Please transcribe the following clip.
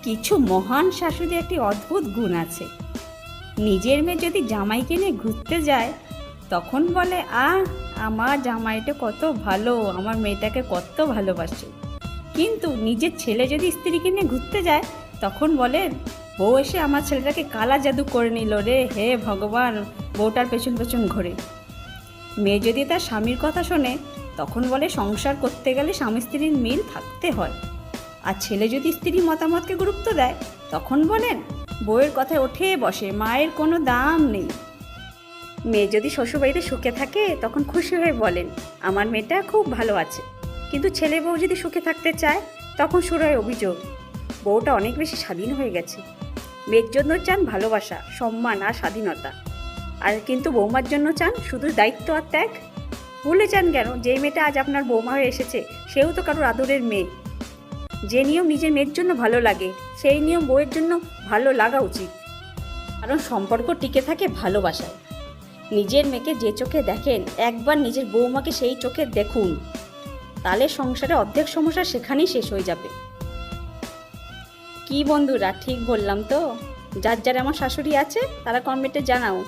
কিছু মহান শাশুড়ি একটি অদ্ভুত গুণ আছে। নিজের মেয়ে যদি জামাইকে নিয়ে ঘুরতে যায় তখন বলে, আমার জামাইটা কত ভালো, আমার মেয়েটাকে কত ভালোবাসে। কিন্তু নিজের ছেলে যদি স্ত্রীকে নিয়ে ঘুরতে যায় তখন বলেন, বউ এসে আমার ছেলেটাকে কালা জাদু করে নিল রে, হে ভগবান, বউটার পেছন পেছন ঘোরে। মেয়ে যদি তার স্বামীর কথা শোনে তখন বলে, সংসার করতে গেলে স্বামী স্ত্রীর মিল থাকতে হয়। আর ছেলে যদি স্ত্রীর মতামতকে গুরুত্ব দেয় তখন বলেন, বউয়ের কথায় ওঠে বসে, মায়ের কোনো দাম নেই। মেয়ে যদি শ্বশুরবাড়িতে সুখে থাকে তখন খুশি হয়ে বলেন, আমার মেয়েটা খুব ভালো আছে। কিন্তু ছেলে বউ যদি সুখে থাকতে চায় তখন শুরু হয় অভিযোগ, বউটা অনেক বেশি স্বাধীন হয়ে গেছে। মেয়ের জন্য চান ভালোবাসা, সম্মান আর স্বাধীনতা, আর কিন্তু বৌমার জন্য চান শুধু দায়িত্ব আর ত্যাগ। ভুলে যান কেন, যেই মেয়েটা আজ আপনার বৌমা হয়ে এসেছে সেও তো কারোর আদরের মেয়ে। যে নিয়ম নিজের মেয়ের জন্য ভালো লাগে সেই নিয়ম বউয়ের জন্য ভালো লাগা উচিত, কারণ সম্পর্ক টিকে থাকে ভালোবাসায়। নিজের মেয়েকে যে চোখে দেখেন একবার নিজের বৌমাকে সেই চোখে দেখুন, তাহলে সংসারে অর্ধেক সমস্যা সেখানেই শেষ হয়ে যাবে। কি বন্ধুরা, ঠিক বললাম তো? যার যার আমার শাশুড়ি আছে তারা কমেন্টে জানাও।